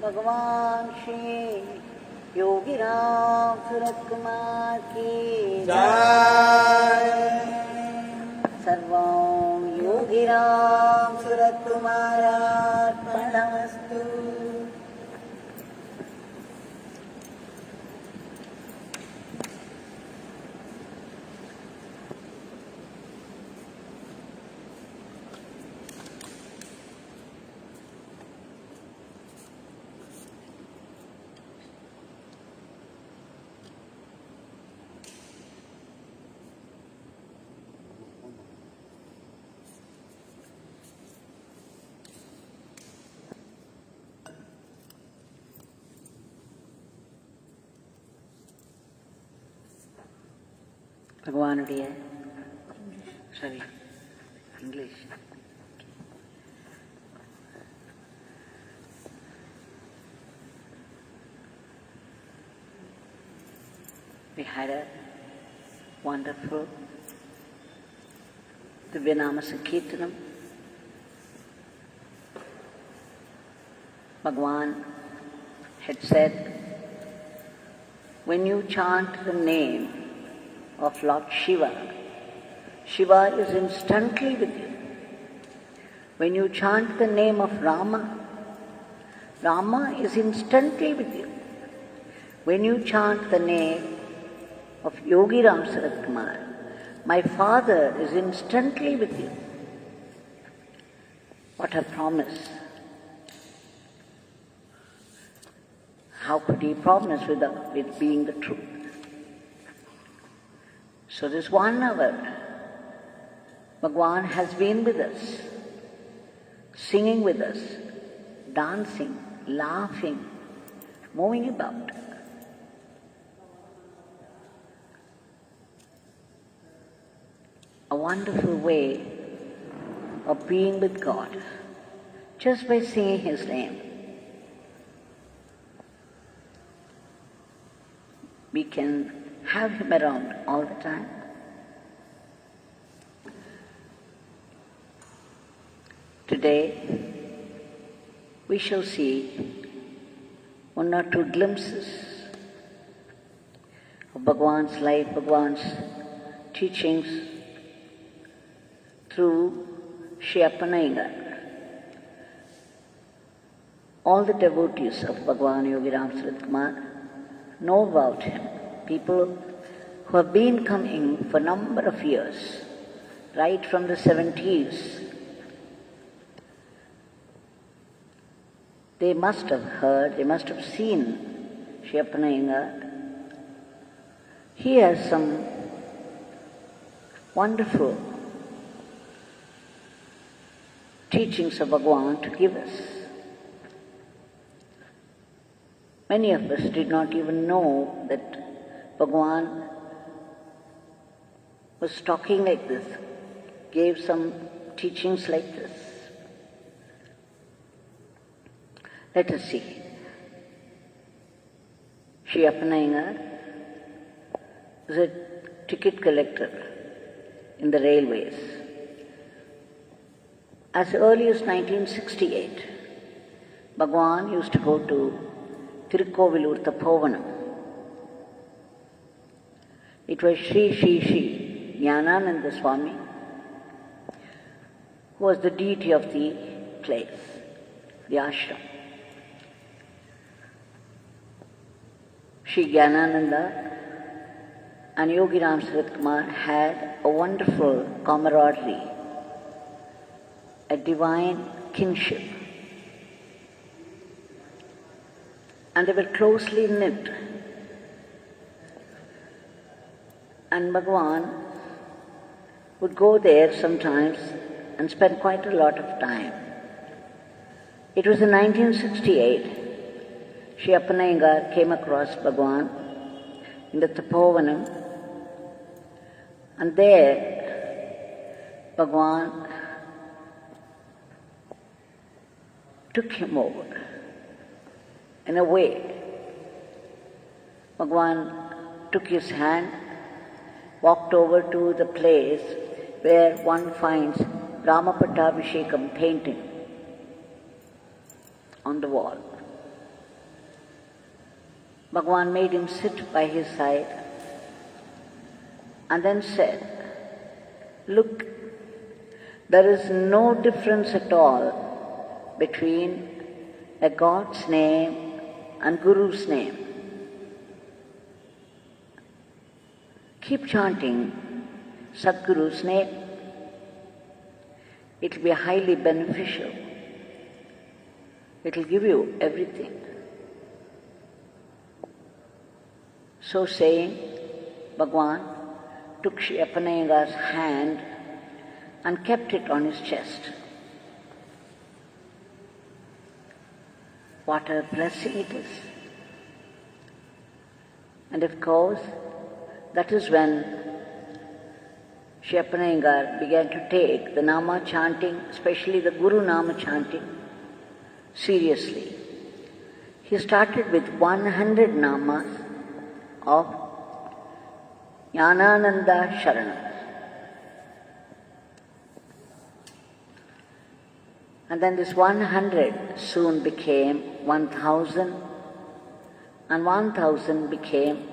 भगवान श्री योगी रामसुरत्कुमार की जय। सर्वं योगी रामसुरत्कुमारार्पणमस्तु। भगवानुடைய sorry English. We had a wonderful Divyanama Sankirtanam. Bhagwan had said, when you chant the name of Lord Shiva, Shiva is instantly with you. When you chant the name of Rama, Rama is instantly with you. When you chant the name of Yogi Ramsuratkumar, my father is instantly with you. What a promise. How could he promise with being the truth? So this 1 hour, Bhagwan has been with us, singing with us, dancing, laughing, moving about. A wonderful way of being with God, just by singing His name. We can have Him around all the time. Today, we shall see 1 or 2 glimpses of Bhagwan's life, Bhagwan's teachings through Sri Appanayengar. All the devotees of Bhagwan Yogi Ramsuratkumar know about him. People who have been coming for a number of years, right from the 70s, they must have heard, they must have seen Sri Appanayengar. He has some wonderful teachings of Bhagwan to give us. Many of us did not even know that Bhagwan was talking like this, gave some teachings like this. Let us see. Sri Appanayengar was a ticket collector in the railways. As early as 1968, Bhagwan used to go to Tiruvannamalai Tapovanam. It was Sri Jnanananda Swami who was the deity of the place, the ashram. Sri Jnanananda and Yogi Ramsuratkumar had a wonderful camaraderie, a divine kinship. And they were closely knit. And Bhagwan would go there sometimes and spend quite a lot of time. It was in 1968 Sri Appanayangar came across Bhagwan in the Tapovanam, and there Bhagwan took him over. In a way, Bhagwan took his hand, walked over to the place where one finds Rama Pattabhishekam painting on the wall. Bhagwan made him sit by his side and then said, "Look, there is no difference at all between a God's name and Guru's name. Keep chanting Sadguru's name. It will be highly beneficial. It will give you everything." So saying, Bhagwan took Sri Appanayangar's hand and kept it on his chest. What a blessing it is. And of course, that is when Sri Appanayangar began to take the Nama chanting, especially the Guru Nama chanting, seriously. He started with 100 Namas of Jnanananda Sharanam. And then this 100 soon became 1,000, and 1,000 became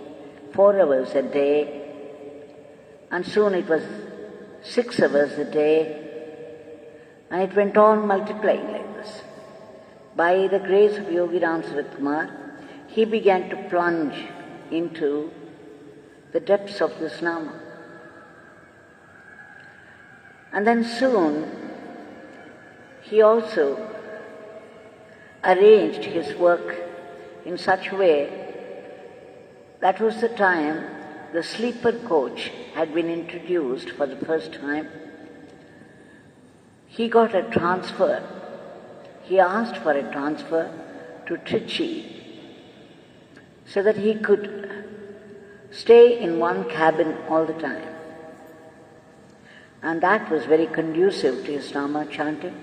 4 hours a day, and soon it was 6 hours a day, and it went on multiplying like this. By the grace of Yogi Ramsuratkumar, he began to plunge into the depths of this Nama. And then soon he also arranged his work in such a way. That was the time the sleeper coach had been introduced for the first time. He got a transfer. He asked for a transfer to Trichy so that he could stay in one cabin all the time. And that was very conducive to his Nama chanting.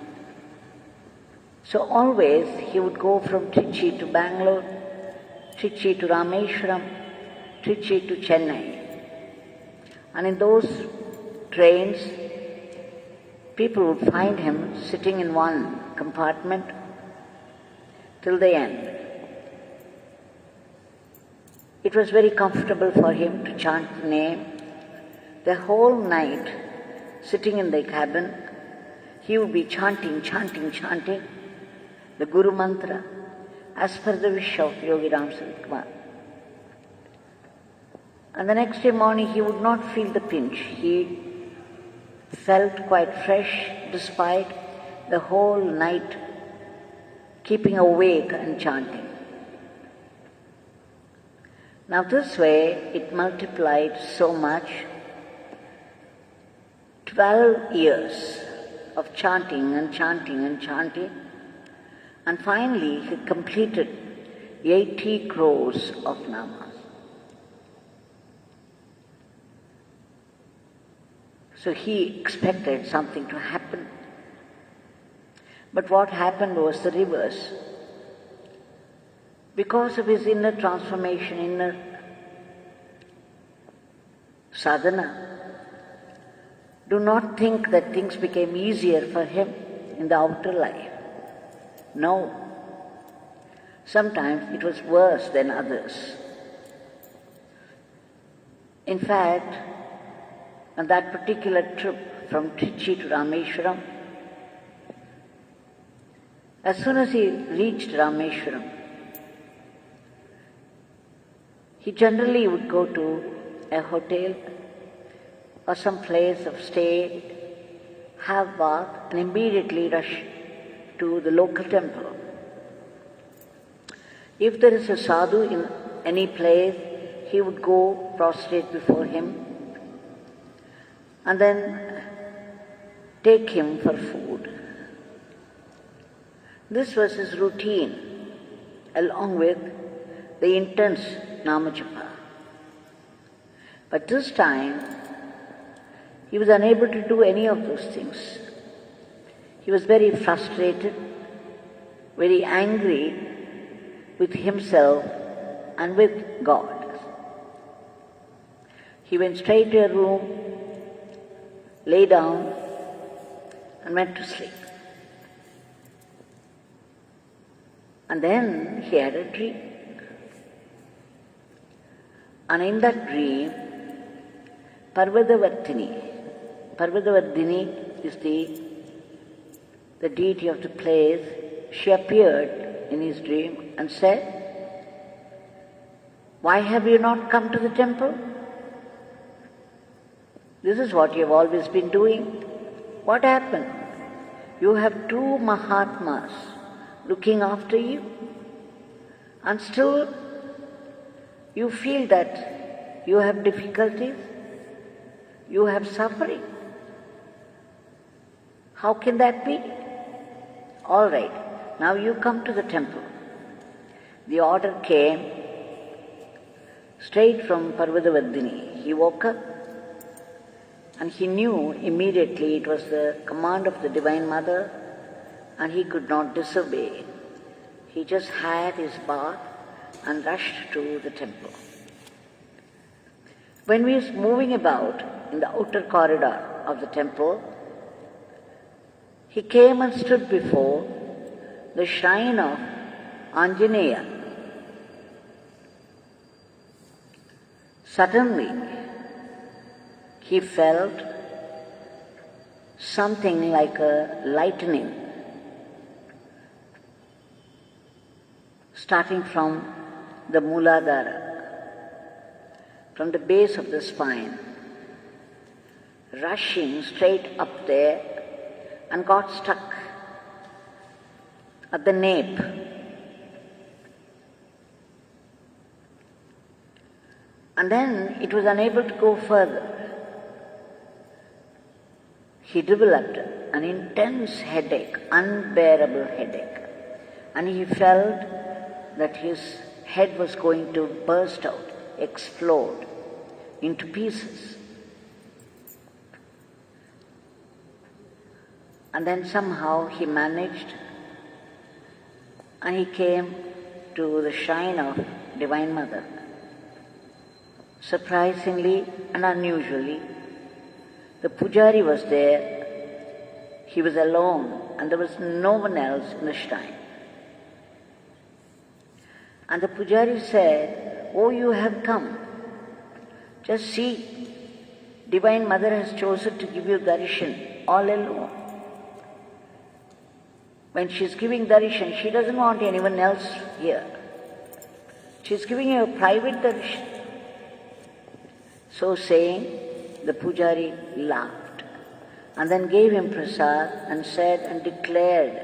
So always he would go from Trichy to Bangalore, Trichy to Rameshwaram, Trichy to Chennai. And in those trains, people would find him sitting in one compartment till the end. It was very comfortable for him to chant the name. The whole night, sitting in the cabin, he would be chanting the Guru Mantra as per the wish of Yogi Ramsuratkumar. And the next day morning he would not feel the pinch. He felt quite fresh despite the whole night keeping awake and chanting. Now this way it multiplied so much. 12 years of chanting, and finally he completed 80 crores of namas. So he expected something to happen. But what happened was the reverse. Because of his inner transformation, inner sadhana, do not think that things became easier for him in the outer life. No. Sometimes it was worse than others. In fact, on that particular trip from Trichy to Rameshwaram, as soon as he reached Rameshwaram, he generally would go to a hotel or some place of stay, have bath, and immediately rush to the local temple. If there is a sadhu in any place, he would go prostrate before him and then take him for food. This was his routine, along with the intense Namajapa. But this time, he was unable to do any of those things. He was very frustrated, very angry with himself and with God. He went straight to a room, lay down, and went to sleep. And then he had a dream. And in that dream, Parvadavardhini is the deity of the place. She appeared in his dream and said, "Why have you not come to the temple? This is what you have always been doing. What happened? You have two Mahatmas looking after you, and still you feel that you have difficulties, you have suffering. How can that be? All right, now you come to the temple." The order came straight from Parvadavardhini. He woke up and he knew immediately it was the command of the Divine Mother, and he could not disobey. He just had his bath and rushed to the temple. When he was moving about in the outer corridor of the temple, he came and stood before the shrine of Anjaneya. Suddenly, he felt something like a lightning starting from the Mooladhara, from the base of the spine, rushing straight up there and got stuck at the nape. And then it was unable to go further. He developed an intense headache, unbearable headache, and he felt that his head was going to burst out, explode into pieces. And then somehow he managed, and he came to the shrine of Divine Mother. Surprisingly and unusually, the pujari was there. He was alone, and there was no one else in the shrine. And the pujari said, "Oh, you have come. Just see, Divine Mother has chosen to give you darshan all alone. When she is giving darshan, she doesn't want anyone else here. She is giving you a private darshan." So saying, the pujari laughed and then gave him prasad and said and declared,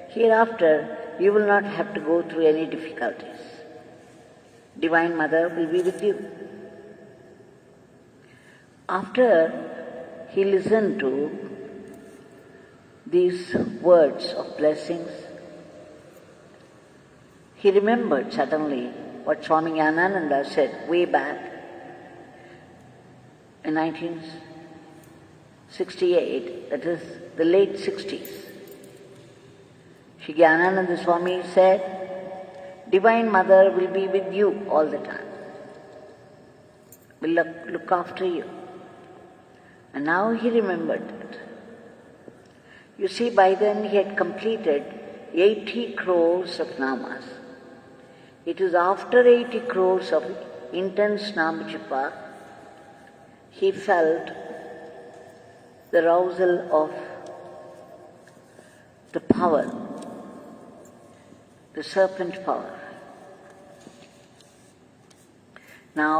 "Hereafter you will not have to go through any difficulties. Divine Mother will be with you." After he listened to these words of blessings, he remembered suddenly what Swami Jnanananda said way back in 1968, that is the late 60s. Shri Jnanananda Swami said, "Divine Mother will be with you all the time, will look after you." And now he remembered it. You see, by then he had completed 80 crores of namas. It is after 80 crores of intense namajapa he felt the arousal of the power, the serpent power. Now,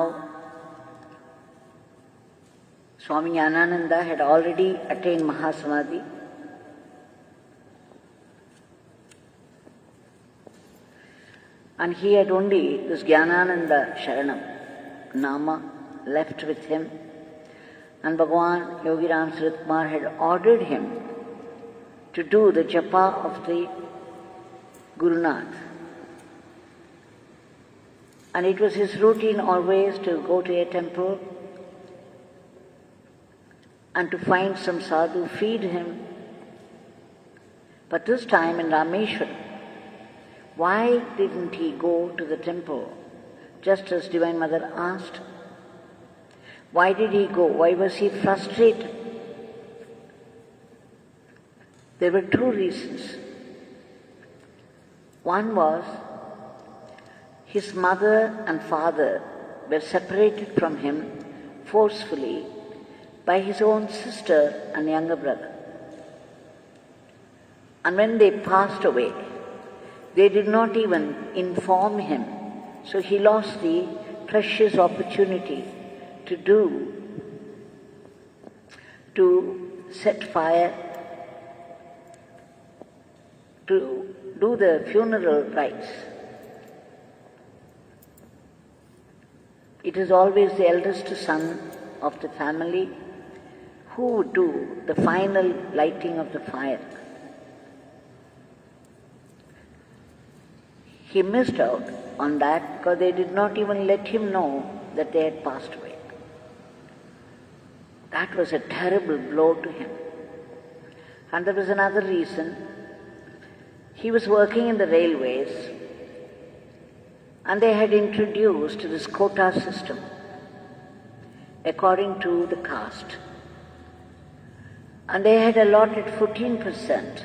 Swami Jnanananda had already attained Mahasamadhi. And he had only this Jnanananda Sharanam Nama left with him. And Bhagwan, Yogi Ramsuratkumar had ordered him to do the japa of the Gurunath. And it was his routine always to go to a temple and to find some sadhu, feed him. But this time in Rameshwaram, why didn't he go to the temple, just as Divine Mother asked? Why did he go? Why was he frustrated? There were two reasons. One was his mother and father were separated from him forcefully by his own sister and younger brother. And when they passed away, they did not even inform him. So he lost the precious opportunity to set fire, to do the funeral rites. It is always the eldest son of the family who would do the final lighting of the fire. He missed out on that because they did not even let him know that they had passed away. That was a terrible blow to him. And there was another reason. He was working in the railways, and they had introduced this quota system according to the caste. And they had allotted 14%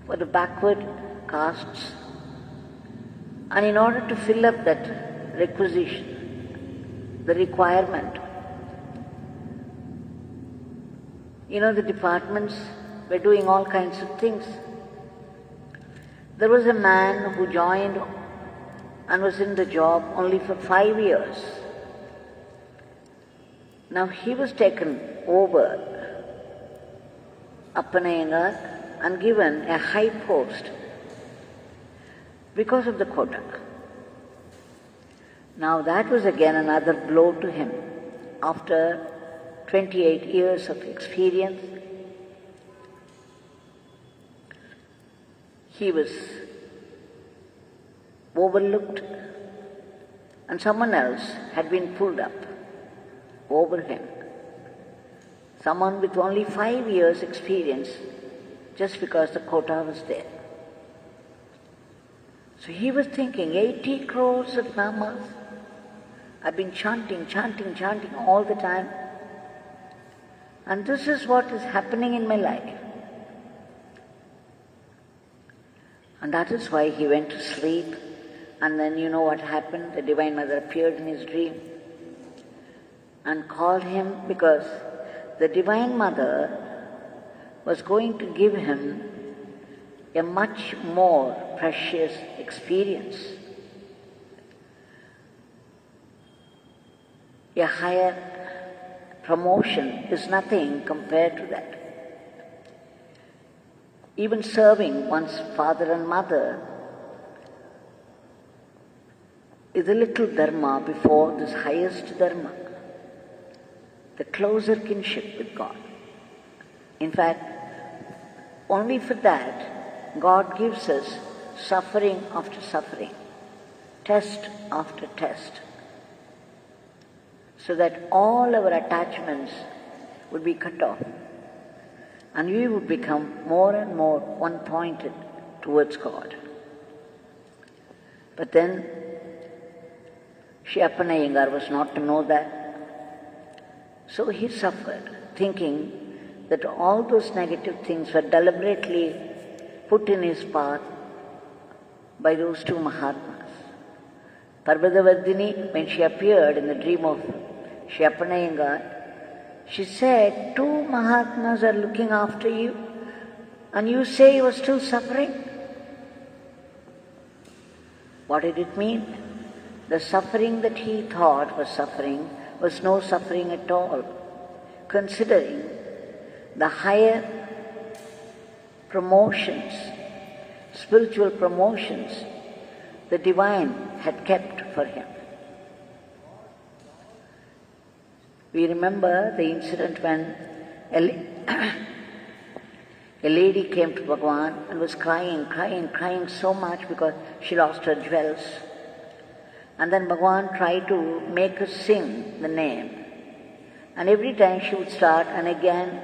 for the backward castes. And in order to fill up that requisition, the requirement, the departments were doing all kinds of things. There was a man who joined and was in the job only for 5 years. Now he was taken over Appanayangar and given a high post because of the quota. Now that was again another blow to him. After 28 years of experience, he was overlooked, and someone else had been pulled up over him. Someone with only 5 years experience, just because the quota was there. So he was thinking, 80 crores of namas. I've been chanting all the time. And this is what is happening in my life. And that is why he went to sleep. And then you know what happened? The Divine Mother appeared in his dream and called him, because the Divine Mother was going to give him a much more precious experience, a higher promotion is nothing compared to that. Even serving one's father and mother is a little dharma before this highest dharma, the closer kinship with God. In fact, only for that, God gives us suffering after suffering, test after test, so that all our attachments would be cut off and we would become more and more one-pointed towards God. But then, Sri Appanayangar was not to know that. So he suffered, thinking that all those negative things were deliberately put in his path by those two Mahatmas. Parvadavardhini, when she appeared in the dream of Sri Appanayangar, she said, 2 Mahatmas are looking after you and you say you are still suffering? What did it mean? The suffering that he thought was suffering was no suffering at all, considering the higher promotions, spiritual promotions, the divine had kept for him. We remember the incident when a lady came to Bhagwan and was crying so much because she lost her jewels. And then Bhagwan tried to make her sing the name. And every time she would start and again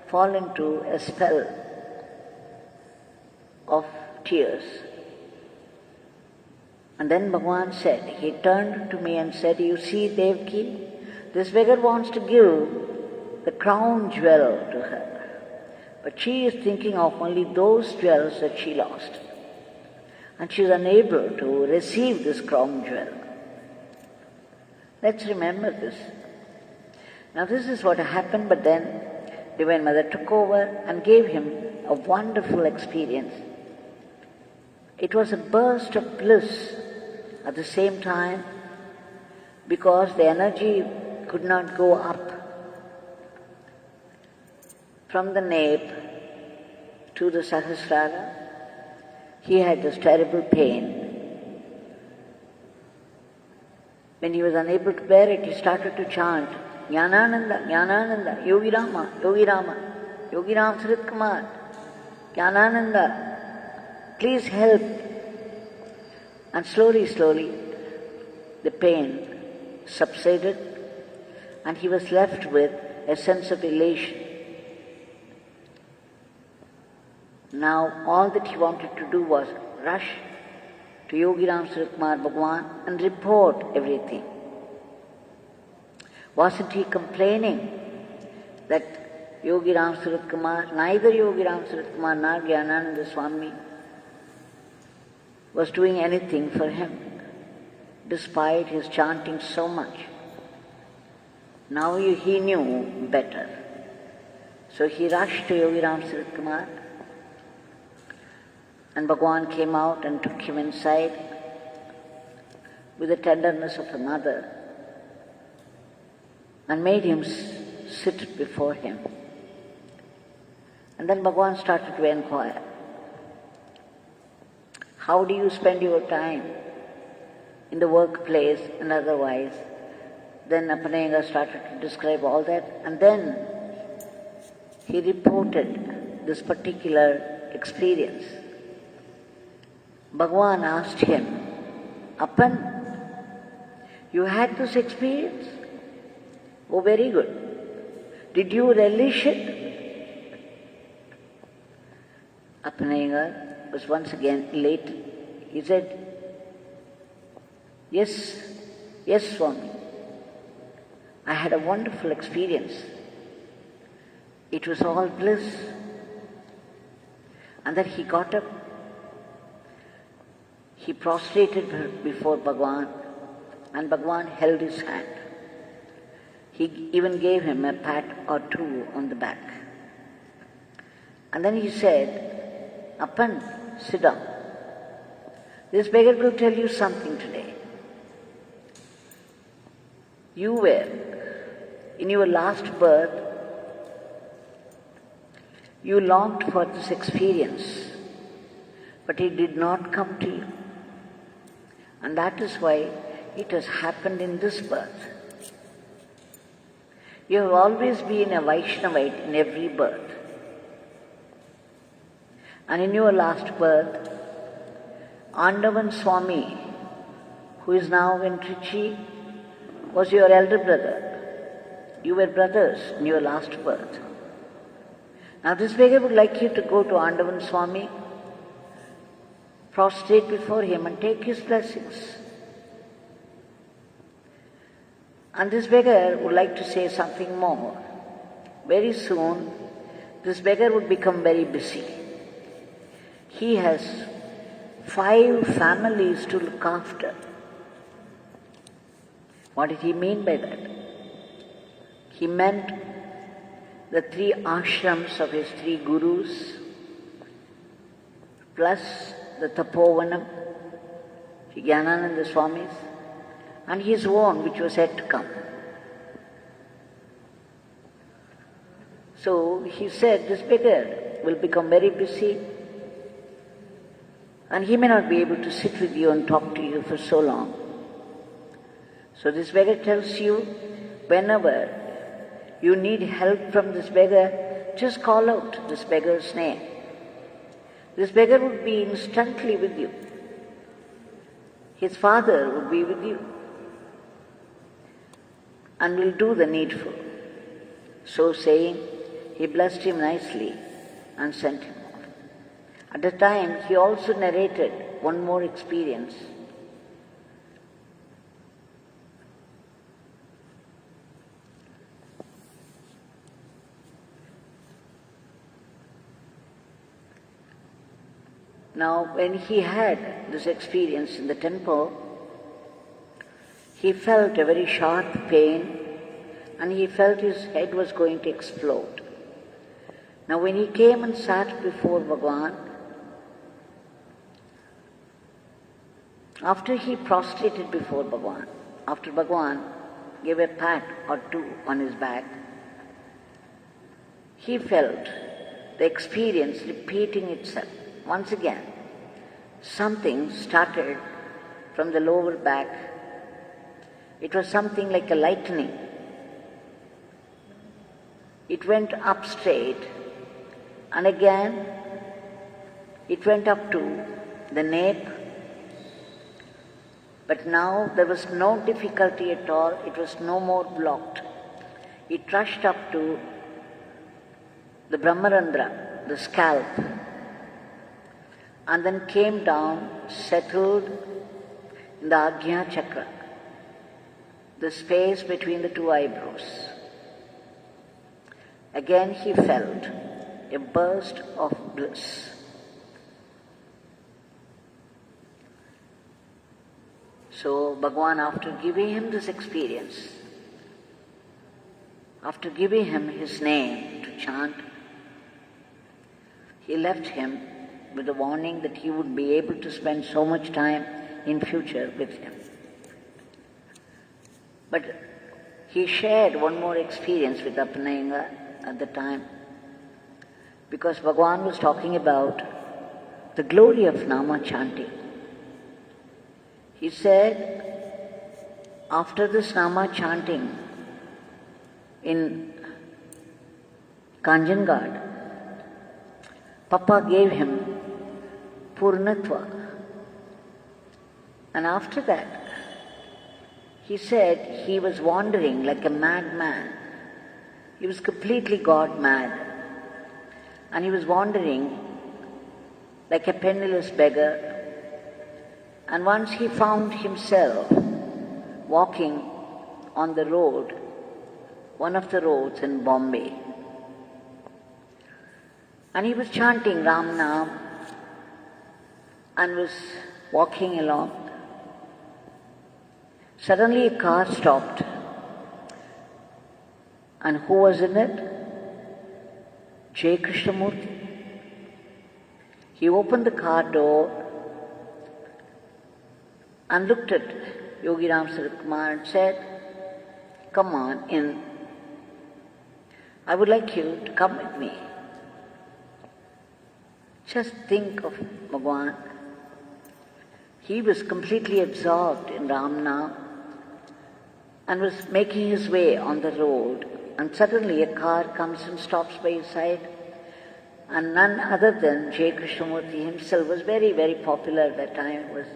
fall into a spell of tears. And then Bhagwan said, he turned to me and said, you see, Devaki, this beggar wants to give the crown jewel to her. But she is thinking of only those jewels that she lost. And she is unable to receive this crown jewel. Let's remember this. Now this is what happened, but then Divine Mother took over and gave him a wonderful experience. It was a burst of bliss at the same time because the energy could not go up from the nape to the Sahasrara. He had this terrible pain. When he was unable to bear it, he started to chant, Jnanananda, Jnanananda, Yogi Rama, Yogi Rama, Yogi Ramsuratkumar, Jnanananda, please help. And slowly, the pain subsided and he was left with a sense of elation. Now all that he wanted to do was rush to Yogi Ramsuratkumar Bhagwan and report everything. Wasn't he complaining that Yogi Ramsuratkumar, neither Yogi Ramsuratkumar nor Jnanananda Swami was doing anything for him, despite his chanting so much? Now he knew better. So he rushed to Yogi Ramsuratkumar, and Bhagwan came out and took him inside with the tenderness of a mother and made him sit before him. And then Bhagwan started to inquire, how do you spend your time in the workplace and otherwise? Then Appanayanga started to describe all that, and then he reported this particular experience. Bhagwan asked him, Appan, you had this experience? Oh, very good. Did you relish it? Appanayanga was once again elated. He said, yes, Swami. I had a wonderful experience. It was all bliss. And then he got up. He prostrated before Bhagwan, and Bhagwan held his hand. He even gave him a pat or two on the back. And then he said, Appan, sit down. This beggar will tell you something today. You were, in your last birth, you longed for this experience, but it did not come to you. And that is why it has happened in this birth. You have always been a Vaishnavite in every birth. And in your last birth, Andavan Swami, who is now in Trichy, was your elder brother. You were brothers in your last birth. Now this beggar would like you to go to Andavan Swami, prostrate before him and take his blessings. And this beggar would like to say something more. Very soon, this beggar would become very busy. He has 5 families to look after. What did he mean by that? He meant the 3 ashrams of his 3 gurus, plus the Tapovanam, Jnanananda Swami's, and his own, which was yet to come. So he said, this beggar will become very busy, and he may not be able to sit with you and talk to you for so long. So this beggar tells you, whenever you need help from this beggar, just call out this beggar's name. This beggar would be instantly with you. his father would be with you and will do the needful. So saying, he blessed him nicely and sent him off. At the time, he also narrated one more experience. Now, when he had this experience in the temple, he felt a very sharp pain and he felt his head was going to explode. Now, when he came and sat before Bhagwan, after he prostrated before Bhagwan, after Bhagwan gave a pat or two on his back, he felt the experience repeating itself. Once again, something started from the lower back. It was something like a lightning. It went up straight, and again it went up to the nape. But now there was no difficulty at all. It was no more blocked. It rushed up to the Brahmarandra, the scalp, and then came down, settled in the Ajna Chakra, the space between the two eyebrows. Again he felt a burst of bliss. So Bhagwan, after giving him this experience, after giving him his name to chant, he left him with a warning that he would be able to spend so much time in future with him. But he shared one more experience with Apanayenga at the time, because Bhagwan was talking about the glory of Nama chanting. He said, after this Nama chanting in Kanjangad, Papa gave him Purnatva. And after that, he said he was wandering like a madman. He was completely God mad. And he was wandering like a penniless beggar. And once he found himself walking on the road, one of the roads in Bombay. And he was chanting Ram Nam and was walking along. Suddenly a car stopped. And who was in it? Jai Krishnamurti. He opened the car door and looked at Yogi Ramsuratkumar and said, "Come on in. I would like you to come with me." Just think of Bhagwan. He was completely absorbed in Ram Nam and was making his way on the road, and suddenly a car comes and stops by his side, and none other than Jai Krishnamurti himself was very, very popular at that time. He was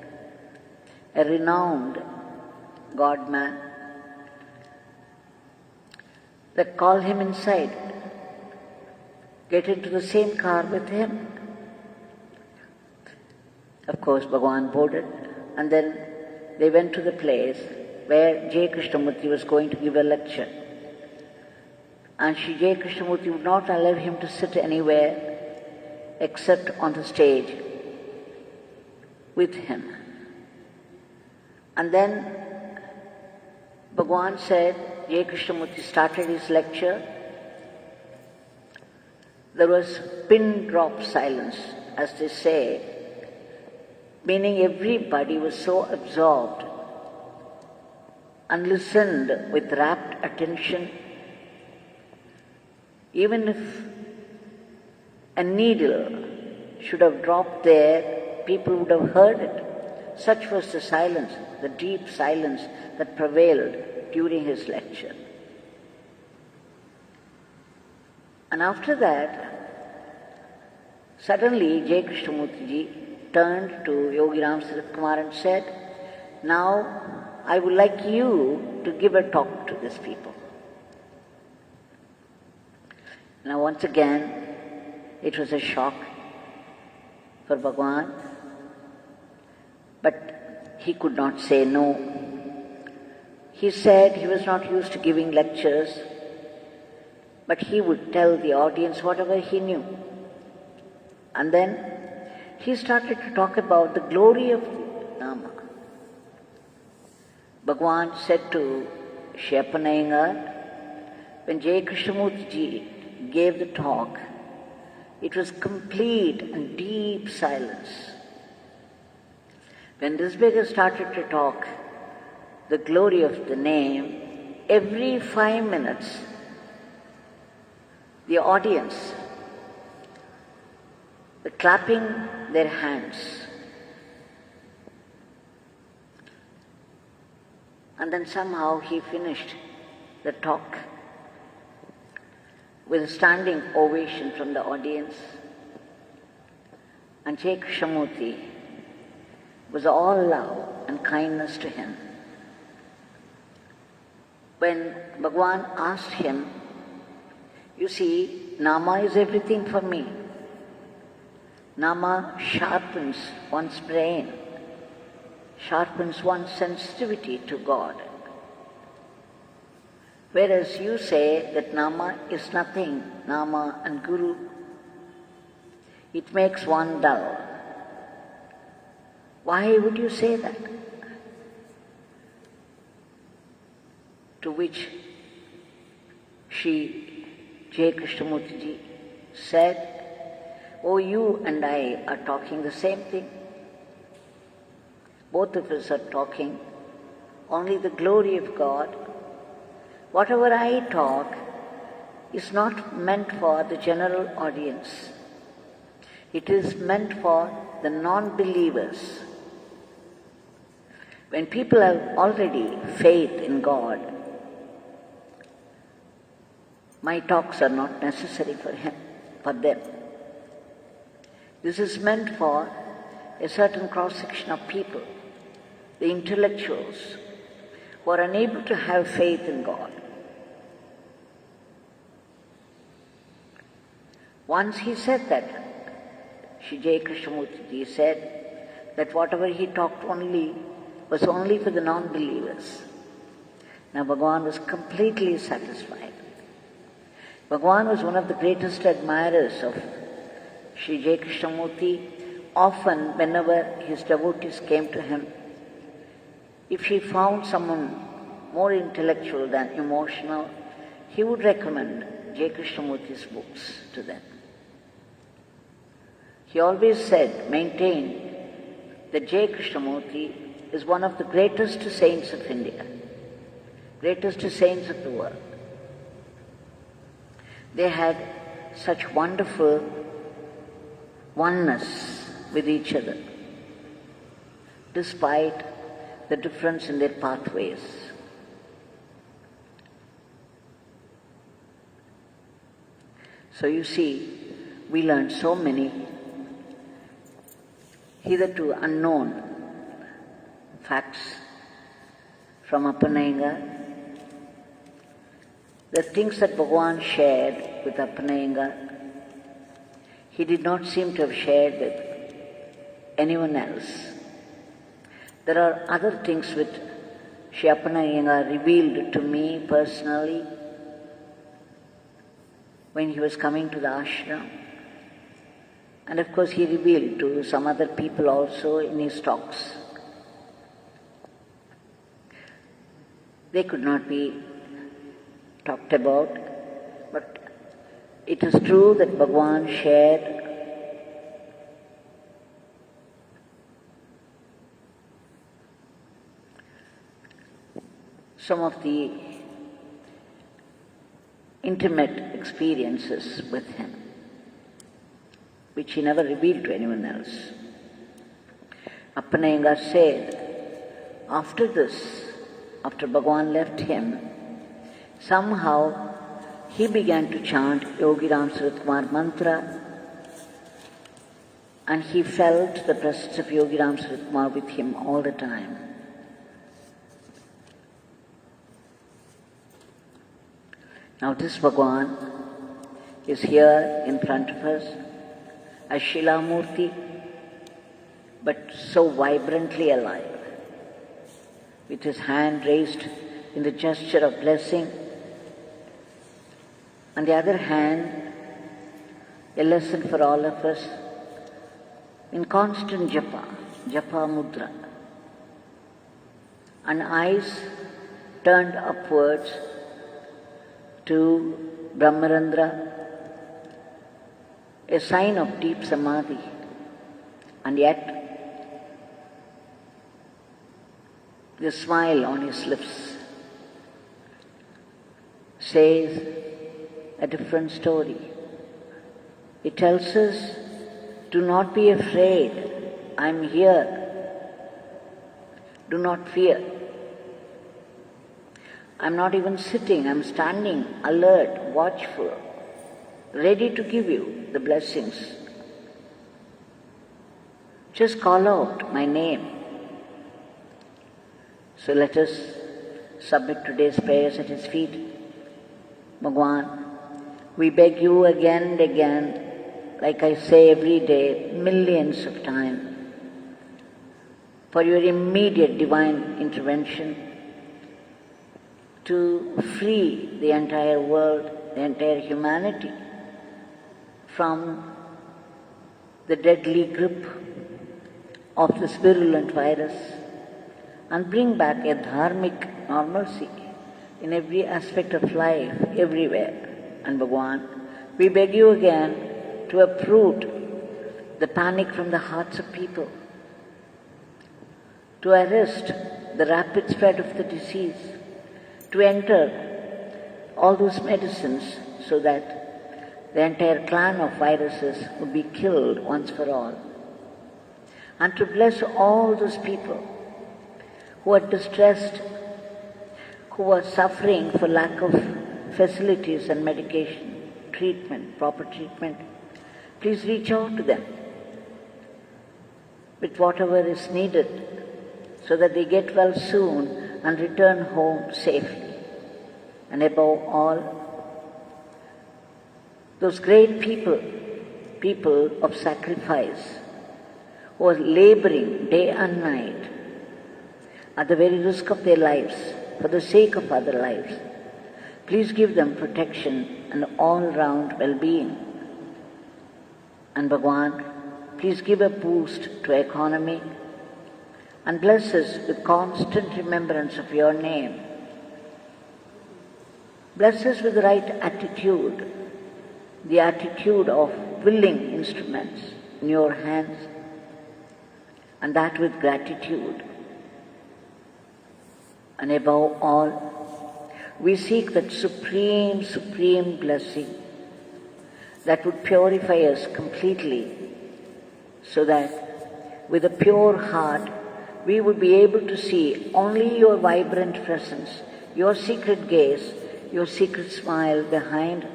a renowned God man. That called him inside, get into the same car with him. Of course, Bhagwan boarded, and then they went to the place where Jai Krishnamurti was going to give a lecture. And Jai Krishnamurti would not allow him to sit anywhere except on the stage with him. And then Bhagwan said, Jai Krishnamurti started his lecture. There was pin drop silence, as they say, meaning everybody was so absorbed and listened with rapt attention. Even if a needle should have dropped there, people would have heard it. Such was the silence, the deep silence that prevailed during his lecture. And after that, suddenly Jai Krishnamurti ji turned to Yogi Ramsuratkumar and said, Now I would like you to give a talk to these people. Now once again, it was a shock for Bhagwan, but he could not say no. He said he was not used to giving lectures, but he would tell the audience whatever he knew. And then he started to talk about the glory of Nama. Bhagwan said to Shyapanayanga, when Jai Krishnamurti ji gave the talk, it was complete and deep silence. When this beggar started to talk the glory of the name, every 5 minutes, the audience were clapping their hands. And then somehow he finished the talk with a standing ovation from the audience. And Jai Krishnamurti was all love and kindness to him. When Bhagwan asked him, you see, Nama is everything for me. Nama sharpens one's brain, sharpens one's sensitivity to God. Whereas you say that Nama is nothing, Nama and Guru, it makes one dull. Why would you say that? To which Jai Krishnamurti ji said, oh, you and I are talking the same thing. Both of us are talking only the glory of God. Whatever I talk is not meant for the general audience. It is meant for the non-believers. When people have already faith in God, my talks are not necessary for them. This is meant for a certain cross-section of people, the intellectuals, who are unable to have faith in God. Once he said that, Jai Krishnamurti ji said that whatever he talked was only for the non-believers. Now Bhagwan was completely satisfied. Bhagwan was one of the greatest admirers of Sri Jai Krishnamurti. Often, whenever his devotees came to him, if he found someone more intellectual than emotional, he would recommend Jai Krishnamurti's books to them. He always maintained that Jai Krishnamurti is one of the greatest saints of India, greatest saints of the world. They had such wonderful oneness with each other, despite the difference in their pathways. So you see, we learned so many hitherto unknown facts from Appanayengar. The things that Bhagwan shared with Appanayengar, he did not seem to have shared with anyone else. There are other things which Sri Appanayengar revealed to me personally when he was coming to the ashram. And of course he revealed to some other people also in his talks. They could not be talked about, but it is true that Bhagwan shared some of the intimate experiences with him, which he never revealed to anyone else. Appanayengar said, after Bhagwan left him, somehow he began to chant Yogi Ramsuratkumar mantra, and he felt the presence of Yogi Ramsuratkumar with him all the time. Now this Bhagwan is here in front of us as Shilamurti, but so vibrantly alive, with his hand raised in the gesture of blessing. On the other hand, a lesson for all of us in constant japa mudra, and eyes turned upwards to Brahmarandra, a sign of deep samadhi, and yet the smile on his lips says a different story. It tells us, do not be afraid, I'm here. Do not fear. I'm not even sitting, I'm standing, alert, watchful, ready to give you the blessings. Just call out my name. So let us submit today's prayers at his feet. Bhagwan, we beg you again and again, like I say every day, millions of times, for your immediate divine intervention to free the entire world, the entire humanity from the deadly grip of this virulent virus and bring back a dharmic normalcy in every aspect of life, everywhere. And Bhagwan, we beg you again to uproot the panic from the hearts of people, to arrest the rapid spread of the disease, to enter all those medicines so that the entire clan of viruses would be killed once for all, and to bless all those people who are distressed, who are suffering for lack of facilities and medication, treatment, proper treatment. Please reach out to them with whatever is needed so that they get well soon and return home safely. And above all, those great people of sacrifice, who are laboring day and night at the very risk of their lives for the sake of other lives, please give them protection and all-round well-being. And Bhagwan, please give a boost to economy and bless us with constant remembrance of your name. Bless us with the right attitude, the attitude of willing instruments in your hands, and that with gratitude. And above all, we seek that supreme blessing that would purify us completely, so that with a pure heart we would be able to see only your vibrant presence, your secret gaze, your secret smile behind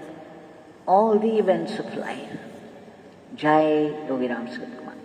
all the events of life. Jai Yogi Ramsuratkumar.